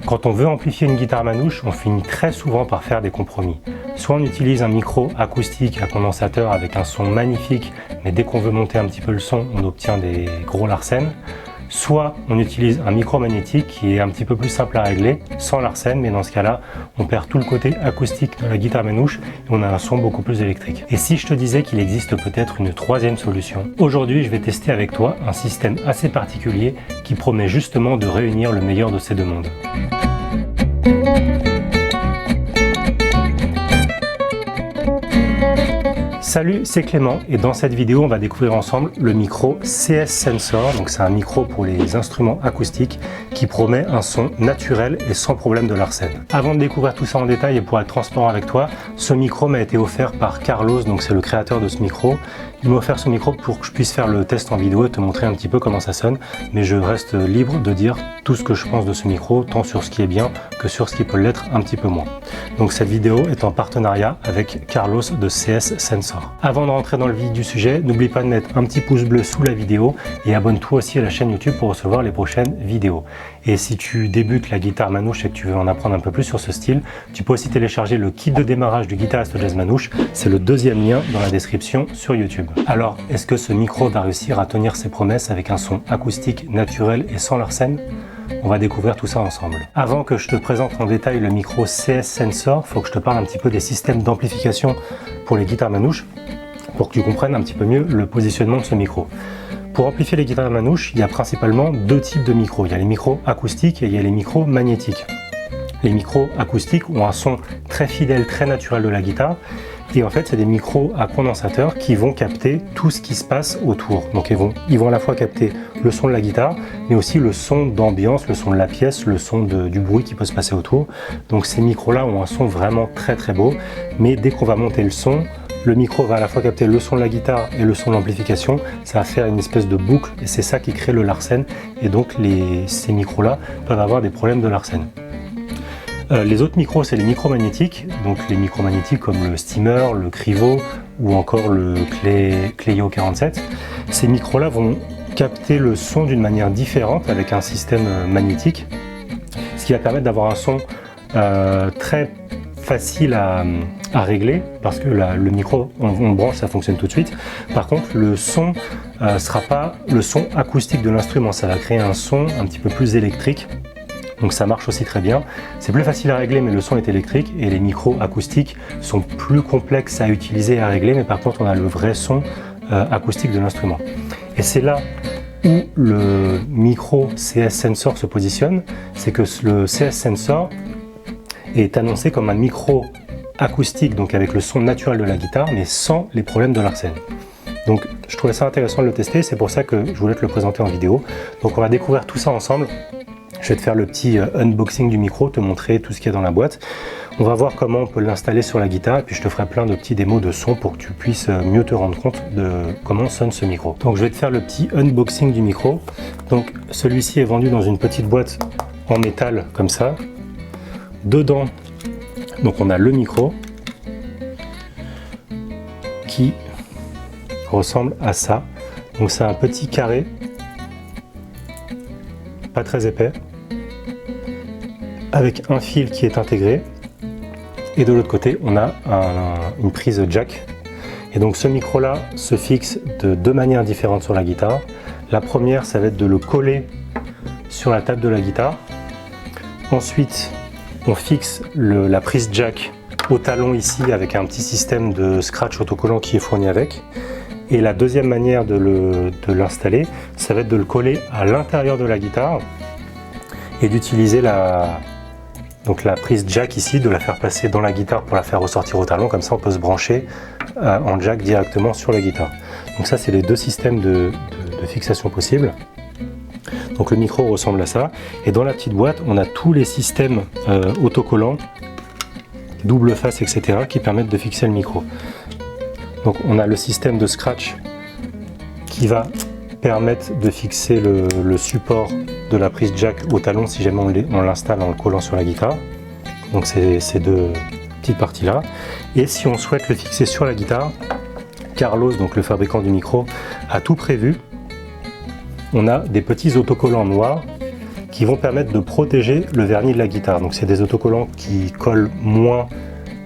Quand on veut amplifier une guitare manouche, on finit très souvent par faire des compromis. Soit on utilise un micro acoustique à condensateur avec un son magnifique, mais dès qu'on veut monter un petit peu le son, on obtient des gros Larsen. Soit on utilise un micro magnétique qui est un petit peu plus simple à régler, sans Larsen, mais dans ce cas-là, on perd tout le côté acoustique de la guitare manouche et on a un son beaucoup plus électrique. Et si je te disais qu'il existe peut-être une troisième solution? Aujourd'hui, je vais tester avec toi un système assez particulier qui promet justement de réunir le meilleur de ces deux mondes. Salut, c'est Clément et dans cette vidéo on va découvrir ensemble le micro CS Sensor. Donc c'est un micro pour les instruments acoustiques qui promet un son naturel et sans problème de Larsen. Avant de découvrir tout ça en détail et pour être transparent avec toi, ce micro m'a été offert par Carlos, donc c'est le créateur de ce micro. Il m'a offert ce micro pour que je puisse faire le test en vidéo et te montrer un petit peu comment ça sonne, mais je reste libre de dire tout ce que je pense de ce micro, tant sur ce qui est bien que sur ce qui peut l'être un petit peu moins. Donc cette vidéo est en partenariat avec Carlos de CS Sensor. Avant de rentrer dans le vif du sujet, n'oublie pas de mettre un petit pouce bleu sous la vidéo et abonne-toi aussi à la chaîne YouTube pour recevoir les prochaines vidéos. Et si tu débutes la guitare manouche et que tu veux en apprendre un peu plus sur ce style, tu peux aussi télécharger le kit de démarrage du guitariste jazz manouche, c'est le deuxième lien dans la description sur YouTube. Alors, est-ce que ce micro va réussir à tenir ses promesses avec un son acoustique naturel et sans Larsen? On va découvrir tout ça ensemble. Avant que je te présente en détail le micro CS Sensor, il faut que je te parle un petit peu des systèmes d'amplification pour les guitares manouches, pour que tu comprennes un petit peu mieux le positionnement de ce micro. Pour amplifier les guitares manouches, il y a principalement deux types de micros. Il y a les micros acoustiques et il y a les micros magnétiques. Les micros acoustiques ont un son très fidèle, très naturel de la guitare. Et en fait, c'est des micros à condensateur qui vont capter tout ce qui se passe autour. Donc ils vont à la fois capter le son de la guitare, mais aussi le son d'ambiance, le son de la pièce, le son du bruit qui peut se passer autour. Donc ces micros-là ont un son vraiment très très beau. Mais dès qu'on va monter le son, le micro va à la fois capter le son de la guitare et le son de l'amplification. Ça va faire une espèce de boucle et c'est ça qui crée le Larsen. Et donc ces micros-là peuvent avoir des problèmes de Larsen. Les autres micros, c'est les micros magnétiques, donc les micros magnétiques comme le Steamer, le Crivo ou encore le Clio 47. Ces micros-là vont capter le son d'une manière différente avec un système magnétique, ce qui va permettre d'avoir un son très facile à régler parce que le micro, on le branche, ça fonctionne tout de suite. Par contre, le son ne sera pas le son acoustique de l'instrument, ça va créer un son un petit peu plus électrique. Donc ça marche aussi très bien. C'est plus facile à régler mais le son est électrique et les micros acoustiques sont plus complexes à utiliser et à régler, mais par contre on a le vrai son acoustique de l'instrument. Et c'est là où le micro CS Sensor se positionne, c'est que le CS Sensor est annoncé comme un micro acoustique, donc avec le son naturel de la guitare mais sans les problèmes de Larsen. Donc je trouvais ça intéressant de le tester, c'est pour ça que je voulais te le présenter en vidéo. Donc on va découvrir tout ça ensemble. Je vais te faire le petit unboxing du micro, te montrer tout ce qu'il y a dans la boîte. On va voir comment on peut l'installer sur la guitare et puis je te ferai plein de petits démos de son pour que tu puisses mieux te rendre compte de comment sonne ce micro. Donc je vais te faire le petit unboxing du micro. Donc celui-ci est vendu dans une petite boîte en métal comme ça. Dedans, donc on a le micro qui ressemble à ça. Donc c'est un petit carré, pas très épais, avec un fil qui est intégré et de l'autre côté on a une prise jack. Et donc ce micro là se fixe de deux manières différentes sur la guitare. La première, ça va être de le coller sur la table de la guitare. Ensuite on fixe la prise jack au talon ici avec un petit système de scratch autocollant qui est fourni avec. Et la deuxième manière de l'installer, ça va être de le coller à l'intérieur de la guitare et d'utiliser la prise jack ici, de la faire passer dans la guitare pour la faire ressortir au talon. Comme ça on peut se brancher en jack directement sur la guitare. Donc ça, c'est les deux systèmes de fixation possibles. Donc le micro ressemble à ça. Et dans la petite boîte, on a tous les systèmes autocollants, double face, etc. qui permettent de fixer le micro. Donc on a le système de scratch qui va permettre de fixer le support de la prise jack au talon si jamais on l'installe en le collant sur la guitare. Donc c'est ces deux petites parties là. Et si on souhaite le fixer sur la guitare, Carlos, donc le fabricant du micro, a tout prévu. On a des petits autocollants noirs qui vont permettre de protéger le vernis de la guitare. Donc c'est des autocollants qui collent moins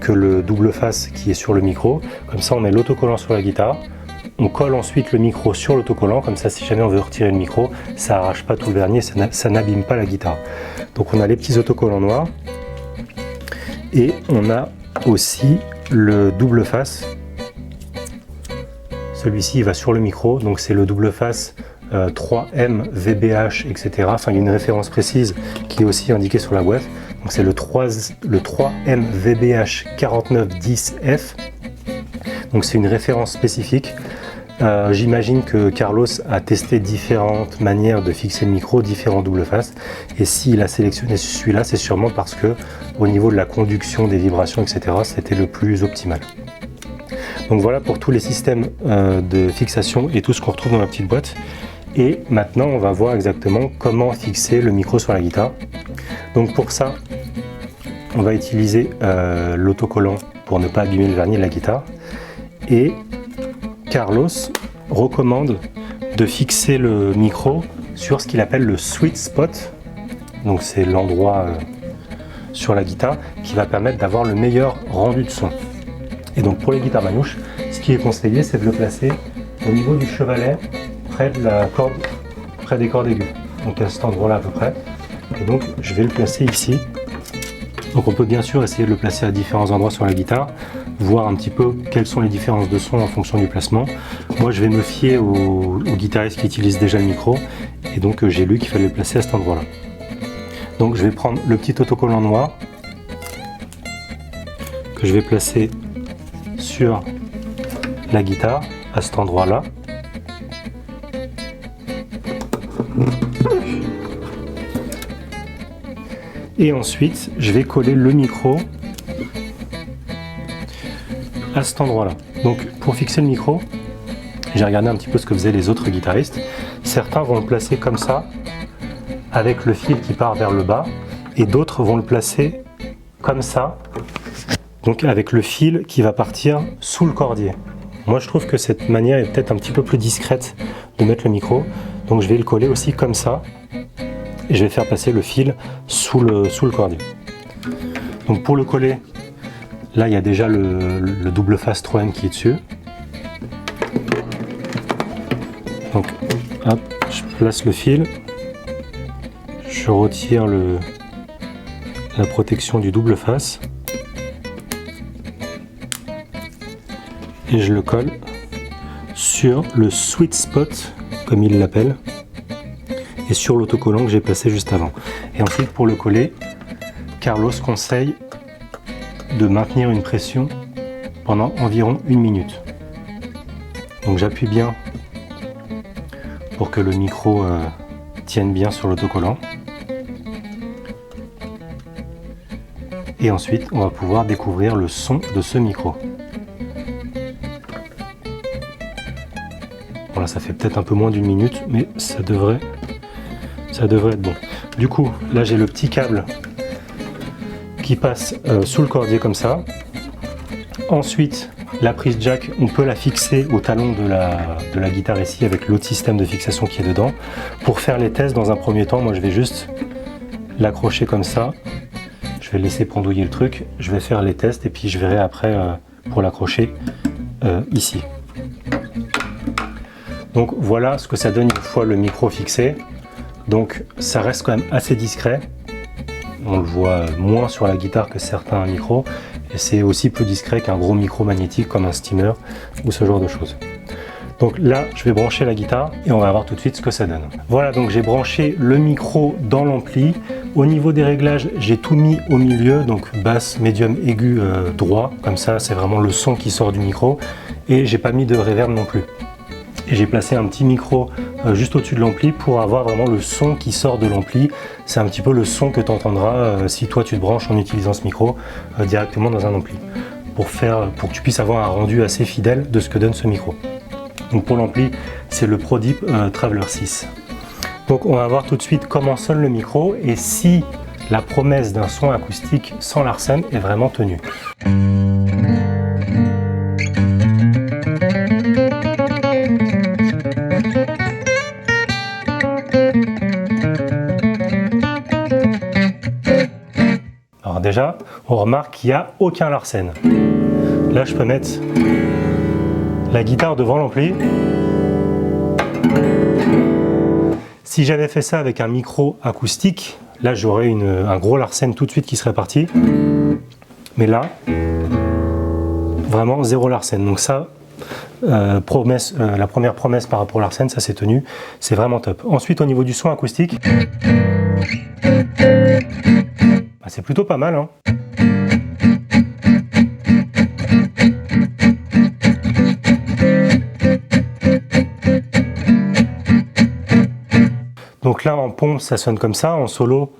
que le double face qui est sur le micro. Comme ça on met l'autocollant sur la guitare, on colle ensuite le micro sur l'autocollant, comme ça si jamais on veut retirer le micro, ça arrache pas tout le vernis, ça n'abîme pas la guitare. Donc on a les petits autocollants noirs et on a aussi le double face. Celui-ci va sur le micro, donc c'est le double face 3M VBH, etc. Enfin, il y a une référence précise qui est aussi indiquée sur la boîte. Donc c'est le 3M VBH 4910F. Donc c'est une référence spécifique. J'imagine que Carlos a testé différentes manières de fixer le micro, différents double face. Et s'il a sélectionné celui-là, c'est sûrement parce que au niveau de la conduction des vibrations, etc., c'était le plus optimal. Donc voilà pour tous les systèmes de fixation et tout ce qu'on retrouve dans la petite boîte. Et maintenant, on va voir exactement comment fixer le micro sur la guitare. Donc pour ça, on va utiliser l'autocollant pour ne pas abîmer le vernis de la guitare. Et Carlos recommande de fixer le micro sur ce qu'il appelle le sweet spot. Donc c'est l'endroit sur la guitare qui va permettre d'avoir le meilleur rendu de son. Et donc pour les guitares manouches, ce qui est conseillé, c'est de le placer au niveau du chevalet, près de la corde, près des cordes aiguës. Donc à cet endroit-là à peu près. Et donc je vais le placer ici. Donc on peut bien sûr essayer de le placer à différents endroits sur la guitare, voir un petit peu quelles sont les différences de son en fonction du placement. Moi je vais me fier aux guitaristes qui utilisent déjà le micro, et donc j'ai lu qu'il fallait le placer à cet endroit-là. Donc je vais prendre le petit autocollant noir que je vais placer sur la guitare à cet endroit-là. Et ensuite, je vais coller le micro à cet endroit-là. Donc, pour fixer le micro, j'ai regardé un petit peu ce que faisaient les autres guitaristes. Certains vont le placer comme ça, avec le fil qui part vers le bas, et d'autres vont le placer comme ça, donc avec le fil qui va partir sous le cordier. Moi, je trouve que cette manière est peut-être un petit peu plus discrète de mettre le micro, donc je vais le coller aussi comme ça. Et je vais faire passer le fil sous le cordier. Donc pour le coller, là il y a déjà le double face 3M qui est dessus. Donc hop, je place le fil, je retire la protection du double face et je le colle sur le sweet spot comme il l'appelle, et sur l'autocollant que j'ai placé juste avant. Et ensuite pour le coller, Carlos conseille de maintenir une pression pendant environ 1 minute. Donc j'appuie bien pour que le micro tienne bien sur l'autocollant. Et ensuite on va pouvoir découvrir le son de ce micro. Voilà, ça fait peut-être un peu moins d'1 minute, mais ça devrait être bon. Du coup, là j'ai le petit câble qui passe sous le cordier comme ça. Ensuite, la prise jack, on peut la fixer au talon de la guitare ici avec l'autre système de fixation qui est dedans. Pour faire les tests, dans un premier temps, moi je vais juste l'accrocher comme ça. Je vais laisser pendouiller le truc. Je vais faire les tests et puis je verrai après pour l'accrocher ici. Donc voilà ce que ça donne une fois le micro fixé. Donc ça reste quand même assez discret, on le voit moins sur la guitare que certains micros, et c'est aussi plus discret qu'un gros micro magnétique comme un steamer ou ce genre de choses. Donc là je vais brancher la guitare et on va voir tout de suite ce que ça donne. Voilà, donc j'ai branché le micro dans l'ampli. Au niveau des réglages, j'ai tout mis au milieu, donc basse, médium, aigu, droit, comme ça c'est vraiment le son qui sort du micro, et j'ai pas mis de reverb non plus. Et j'ai placé un petit micro juste au-dessus de l'ampli pour avoir vraiment le son qui sort de l'ampli. C'est un petit peu le son que tu entendras si toi tu te branches en utilisant ce micro directement dans un ampli, pour que tu puisses avoir un rendu assez fidèle de ce que donne ce micro. Donc pour l'ampli, c'est le ProDeep Traveler 6. Donc on va voir tout de suite comment sonne le micro et si la promesse d'un son acoustique sans Larsen est vraiment tenue. déjà, on remarque qu'il n'y a aucun Larsen. Là, je peux mettre la guitare devant l'ampli. Si j'avais fait ça avec un micro acoustique, là j'aurais un gros Larsen tout de suite qui serait parti. Mais là, vraiment zéro Larsen. Donc ça, la première promesse par rapport au Larsen, ça s'est tenu. C'est vraiment top. Ensuite, au niveau du son acoustique, c'est plutôt pas mal, hein. Donc là, en pompe, ça sonne comme ça, en solo.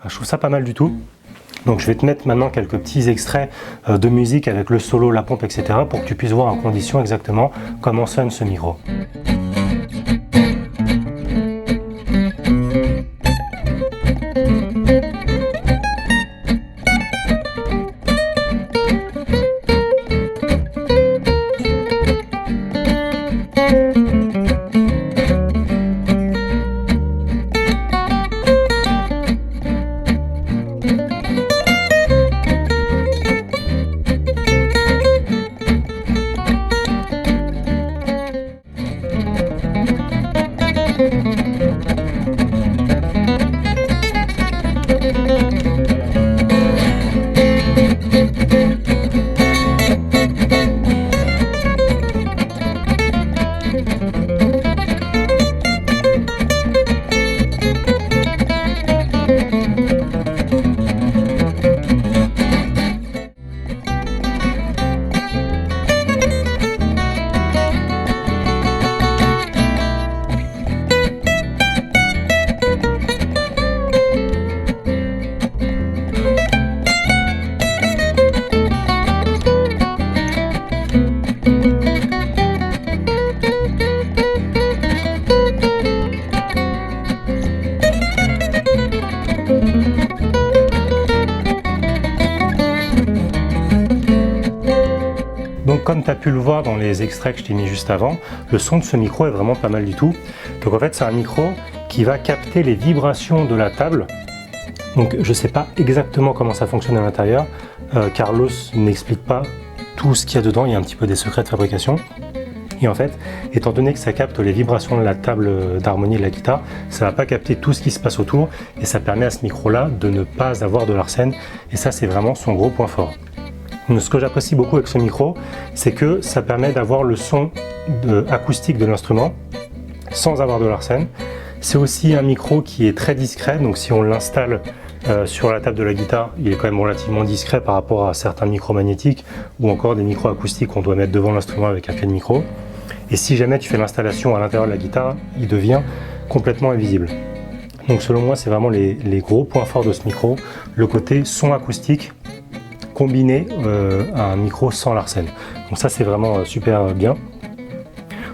Je trouve ça pas mal du tout. Donc je vais te mettre maintenant quelques petits extraits de musique avec le solo, la pompe, etc. pour que tu puisses voir en condition exactement comment sonne ce micro. Donc comme tu as pu le voir dans les extraits que je t'ai mis juste avant, le son de ce micro est vraiment pas mal du tout. Donc en fait c'est un micro qui va capter les vibrations de la table. Donc je ne sais pas exactement comment ça fonctionne à l'intérieur. Carlos n'explique pas tout ce qu'il y a dedans, il y a un petit peu des secrets de fabrication. Et en fait, étant donné que ça capte les vibrations de la table d'harmonie de la guitare, ça ne va pas capter tout ce qui se passe autour et ça permet à ce micro-là de ne pas avoir de Larsen. Et ça, c'est vraiment son gros point fort. Donc, ce que j'apprécie beaucoup avec ce micro, c'est que ça permet d'avoir le son acoustique de l'instrument sans avoir de Larsen. C'est aussi un micro qui est très discret, donc si on l'installe sur la table de la guitare, il est quand même relativement discret par rapport à certains micros magnétiques ou encore des micros acoustiques qu'on doit mettre devant l'instrument avec un pied de micro. Et si jamais tu fais l'installation à l'intérieur de la guitare, il devient complètement invisible. Donc selon moi, c'est vraiment les gros points forts de ce micro, le côté son acoustique combiné à un micro sans Larsen. Donc ça, c'est vraiment super bien.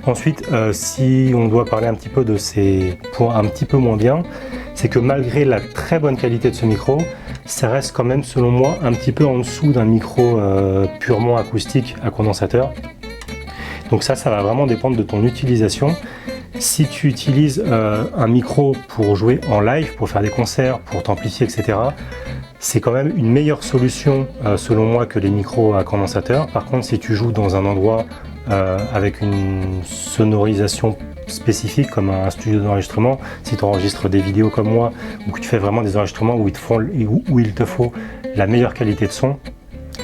Ensuite, si on doit parler un petit peu de ces points un petit peu moins bien, c'est que malgré la très bonne qualité de ce micro, ça reste quand même, selon moi, un petit peu en dessous d'un micro purement acoustique à condensateur. Donc ça va vraiment dépendre de ton utilisation. Si tu utilises un micro pour jouer en live, pour faire des concerts, pour t'amplifier, etc., c'est quand même une meilleure solution, selon moi, que les micros à condensateur. Par contre, si tu joues dans un endroit avec une sonorisation spécifique comme un studio d'enregistrement, si tu enregistres des vidéos comme moi ou que tu fais vraiment des enregistrements où il te faut la meilleure qualité de son,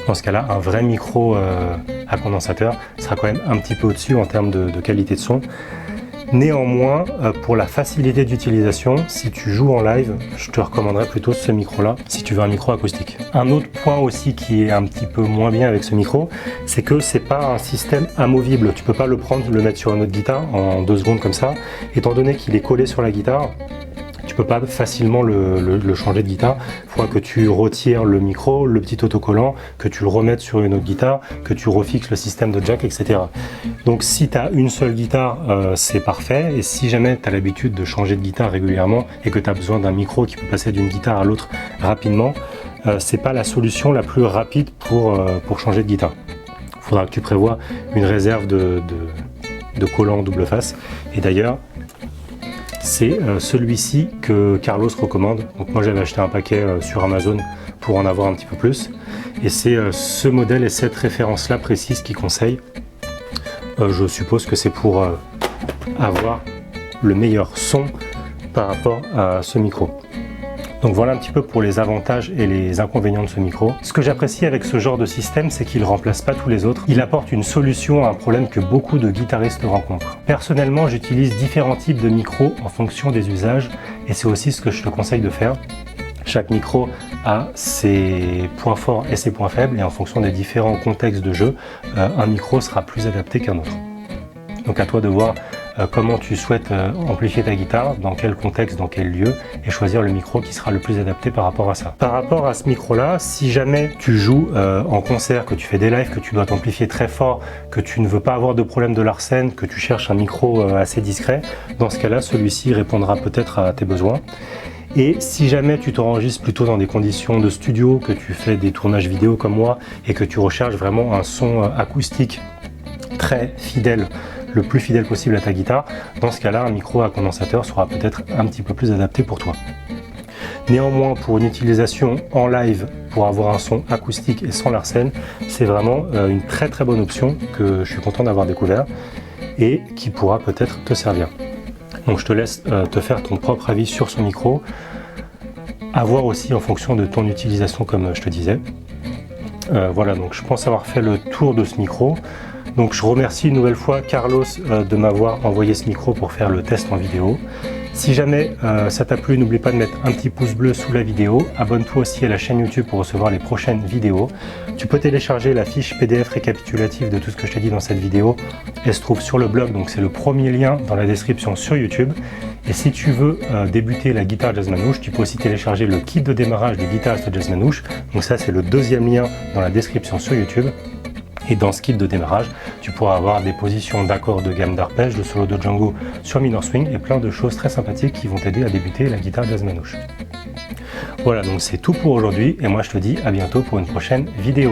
dans ce cas-là, un vrai micro à condensateur sera quand même un petit peu au-dessus en termes de qualité de son. Néanmoins, pour la facilité d'utilisation, si tu joues en live, je te recommanderais plutôt ce micro-là, si tu veux un micro acoustique. Un autre point aussi qui est un petit peu moins bien avec ce micro, c'est que c'est pas un système amovible. Tu peux pas le prendre, le mettre sur une autre guitare en 2 secondes comme ça. Étant donné qu'il est collé sur la guitare, tu peux pas facilement le changer de guitare. Il faudra que tu retires le micro, le petit autocollant, que tu le remettes sur une autre guitare, que tu refixes le système de jack, etc. Donc si tu as une seule guitare, c'est parfait. Et si jamais tu as l'habitude de changer de guitare régulièrement et que tu as besoin d'un micro qui peut passer d'une guitare à l'autre rapidement, c'est pas la solution la plus rapide pour changer de guitare. Il faudra que tu prévois une réserve de collants double face. Et d'ailleurs, c'est celui-ci que Carlos recommande. Donc moi j'avais acheté un paquet sur Amazon pour en avoir un petit peu plus. Et c'est ce modèle et cette référence-là précise qu'il conseille. Je suppose que c'est pour avoir le meilleur son par rapport à ce micro. Donc voilà un petit peu pour les avantages et les inconvénients de ce micro. Ce que j'apprécie avec ce genre de système, c'est qu'il ne remplace pas tous les autres. Il apporte une solution à un problème que beaucoup de guitaristes rencontrent. Personnellement, j'utilise différents types de micros en fonction des usages et c'est aussi ce que je te conseille de faire. Chaque micro a ses points forts et ses points faibles et en fonction des différents contextes de jeu, un micro sera plus adapté qu'un autre. Donc à toi de voir comment tu souhaites amplifier ta guitare, dans quel contexte, dans quel lieu, et choisir le micro qui sera le plus adapté par rapport à ça. Par rapport à ce micro-là, si jamais tu joues en concert, que tu fais des lives, que tu dois t'amplifier très fort, que tu ne veux pas avoir de problème de larsen, que tu cherches un micro assez discret, dans ce cas-là, celui-ci répondra peut-être à tes besoins. Et si jamais tu t'enregistres plutôt dans des conditions de studio, que tu fais des tournages vidéo comme moi, et que tu recherches vraiment un son acoustique très fidèle, le plus fidèle possible à ta guitare, dans ce cas-là, un micro à condensateur sera peut-être un petit peu plus adapté pour toi. Néanmoins, pour une utilisation en live, pour avoir un son acoustique et sans larsen, c'est vraiment une très très bonne option que je suis content d'avoir découvert et qui pourra peut-être te servir. Donc je te laisse te faire ton propre avis sur ce micro, à voir aussi en fonction de ton utilisation comme je te disais. Voilà, donc je pense avoir fait le tour de ce micro. Donc je remercie une nouvelle fois Carlos de m'avoir envoyé ce micro pour faire le test en vidéo. Si jamais ça t'a plu, n'oublie pas de mettre un petit pouce bleu sous la vidéo. Abonne-toi aussi à la chaîne YouTube pour recevoir les prochaines vidéos. Tu peux télécharger la fiche PDF récapitulative de tout ce que je t'ai dit dans cette vidéo. Elle se trouve sur le blog, donc c'est le premier lien dans la description sur YouTube. Et si tu veux débuter la guitare Jazz Manouche, tu peux aussi télécharger le kit de démarrage du guitariste Jazz Manouche. Donc ça c'est le deuxième lien dans la description sur YouTube. Et dans ce kit de démarrage, tu pourras avoir des positions d'accords de gamme d'arpège, le solo de Django sur Minor Swing et plein de choses très sympathiques qui vont t'aider à débuter la guitare Jazz Manouche. Voilà, donc c'est tout pour aujourd'hui et moi je te dis à bientôt pour une prochaine vidéo.